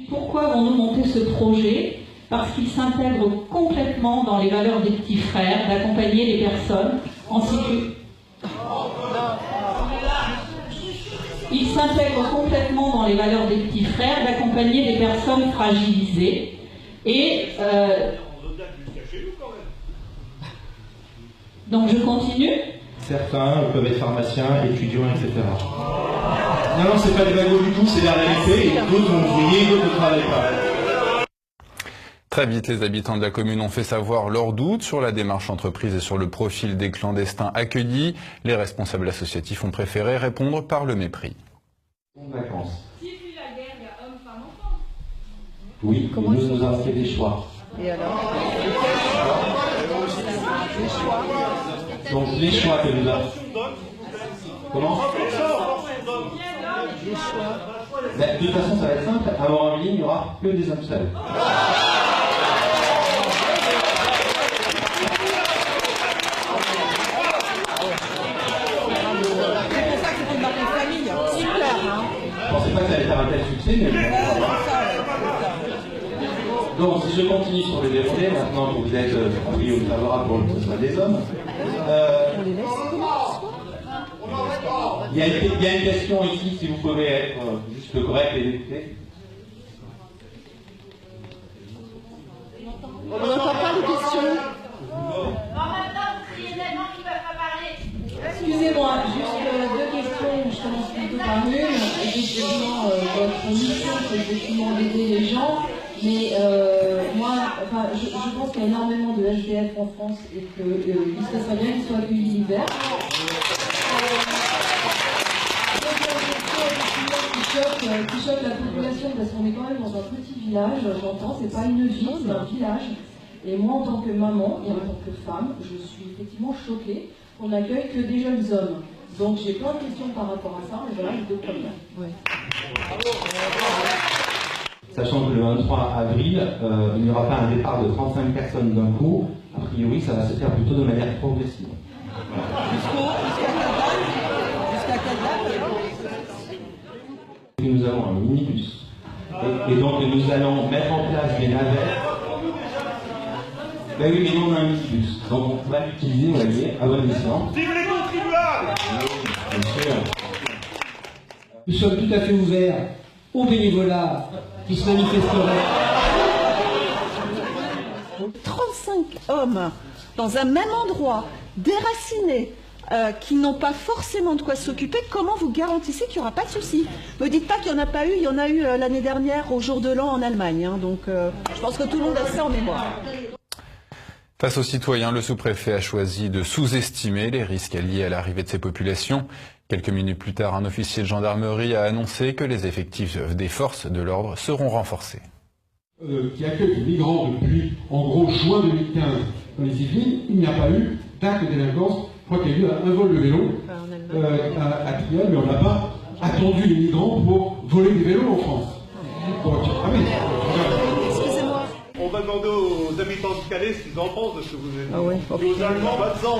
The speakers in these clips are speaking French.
Pourquoi avons-nous monté ce projet? Parce qu'il s'intègre complètement dans les valeurs des petits frères, d'accompagner les personnes en sécurité. Il s'intègre complètement dans les valeurs des petits frères, d'accompagner les personnes fragilisées. Et donc je continue. Certains peuvent être pharmaciens, étudiants, etc. Non, c'est pas des bagos du tout, c'est la réalité. Et d'autres vont ouvrier, d'autres ne travaillent pas. Très vite, les habitants de la commune ont fait savoir leurs doutes sur la démarche entreprise et sur le profil des clandestins accueillis. Les responsables associatifs ont préféré répondre par le mépris. Vacances. Si puis la guerre, il y a hommes, femmes, enfants. Oui, mais nous avons fait des choix. Et alors? Les choix. Donc les choix que nous avons. Comment? Les choix. Ben, de toute façon, ça va être simple. Avant un ligne, il n'y aura que des hommes seuls. Je pensais pas que ça allait faire un tel succès, mais... Donc, si je continue sur le déroulé, maintenant que vous êtes pris au favorable pour que ce soit des hommes, il y a une question ici, si vous pouvez être juste correct et député. On n'entend pas les questions. Excusez-moi, juste deux questions. Je commence plutôt par une. Effectivement, votre mission, c'est effectivement d'aider les gens. Mais moi, enfin, je pense qu'il y a énormément de SDF en France et qu'il serait bien qu'ils soient accueillis l'hiver. Qui choque la population parce qu'on est quand même dans un petit village, j'entends, c'est pas une ville, c'est un village. Et moi, en tant que maman et en tant que femme, je suis effectivement choquée qu'on n'accueille que des jeunes hommes. Donc j'ai plein de questions par rapport à ça, mais voilà les deux problèmes. Ouais. Sachant que le 23 avril, il n'y aura pas un départ de 35 personnes d'un coup, a priori ça va se faire plutôt de manière progressive. Jusqu'à quelle date? Nous avons un minibus. Et donc nous allons mettre en place des navettes. Ben oui, mais nous on a un minibus. Donc on va l'utiliser, on va dire, à bon escient. Vive les contribuables! Bien sûr. Nous sommes tout à fait ouverts au bénévolat qui se manifesterait. 35 hommes dans un même endroit, déracinés, qui n'ont pas forcément de quoi s'occuper, comment vous garantissez qu'il n'y aura pas de soucis? Ne me dites pas qu'il n'y en a pas eu, il y en a eu l'année dernière au jour de l'an en Allemagne. Hein, donc je pense que tout le monde a ça en mémoire. Face aux citoyens, le sous-préfet a choisi de sous-estimer les risques liés à l'arrivée de ces populations. Quelques minutes plus tard, un officier de gendarmerie a annoncé que les effectifs des forces de l'ordre seront renforcés. Qui accueille des migrants depuis, en gros, juin 2015 dans les Yvelines, il n'y a pas eu d'acte de délinquance. Je crois qu'il y a eu un vol de vélo à Triel, mais on n'a pas attendu les migrants pour voler des vélos en France. Excusez-moi. On va demander aux habitants du Calais ce qu'ils en pensent de ce que vous avez dit. Ah ouais. Et aux Allemands, pas de sang.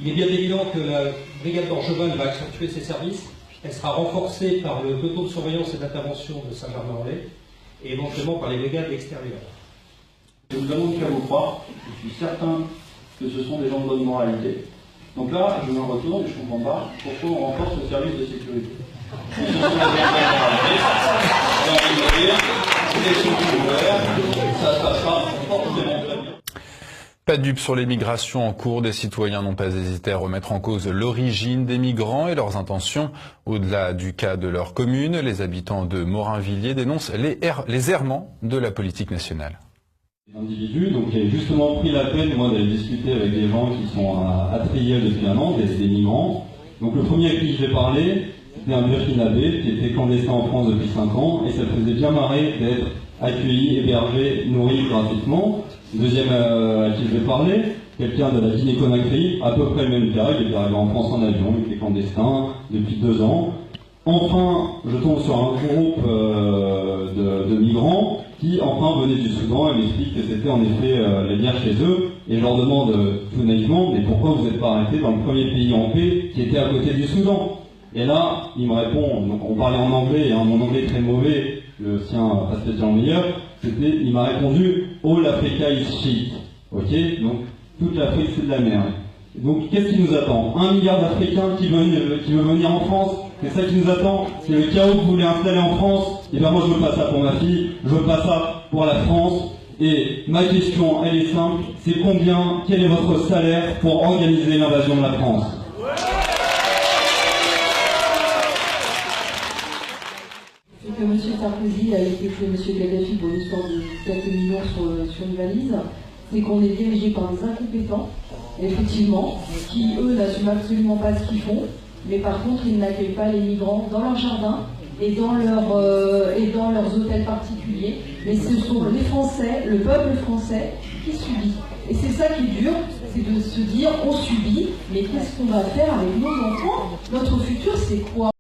Il est bien évident que la brigade d'Orgeval va accentuer ses services. Elle sera renforcée par le peloton de surveillance et d'intervention de Saint-Germain-en-Laye et éventuellement par les brigades extérieures. Je vous demande qu'à vous croire, je suis certain que ce sont des gens de bonne moralité. Donc là, je me retourne et je ne comprends pas pourquoi on renforce le service de sécurité. Ce sont des gens de ça se passera forcément très bien. Pas de dupes sur les migrations en cours, des citoyens n'ont pas hésité à remettre en cause l'origine des migrants et leurs intentions. Au-delà du cas de leur commune, les habitants de Morinvilliers dénoncent les errements de la politique nationale. Individus, donc j'ai justement pris la peine moi d'aller discuter avec des gens qui sont à Triel depuis un an, des migrants. Donc le premier avec qui je vais parler, c'était un burkinabé qui était clandestin en France depuis 5 ans et ça le faisait bien marrer d'être accueilli, hébergé, nourri gratuitement. Le deuxième à qui je vais parler, quelqu'un de la Guinée-Conakry, à peu près le même cas, il était arrivé en France en avion, il était clandestin depuis 2 ans. Enfin, je tombe sur un groupe de migrants qui enfin venaient du Soudan et m'expliquent que c'était en effet la guerre chez eux. Et je leur demande tout naïvement, mais pourquoi vous n'êtes pas arrêtés dans le premier pays en paix qui était à côté du Soudan? Et là, il me répond, donc on parlait en anglais, hein, mon anglais est très mauvais, le sien pas spécialement meilleur, il m'a répondu « All Africa is shit ». Ok, donc toute l'Afrique c'est de la merde. Donc qu'est-ce qui nous attend? 1 milliard d'Africains qui veut venir en France? C'est ça qui nous attend? C'est le chaos que vous voulez installer en France? Et bien moi je veux pas ça pour ma fille, je veux pas ça pour la France. Et ma question, elle est simple, c'est quel est votre salaire pour organiser l'invasion de la France? Que M. Sarkozy a été fait M. Gaddafi pour une histoire de quelques millions sur une valise, c'est qu'on est dirigé par des incompétents, effectivement, qui eux n'assument absolument pas ce qu'ils font, mais par contre ils n'accueillent pas les migrants dans leur jardin et dans leurs hôtels particuliers, mais ce sont les Français, le peuple français qui subit. Et c'est ça qui est dur, c'est de se dire on subit, mais qu'est-ce qu'on va faire avec nos enfants? Notre futur c'est quoi?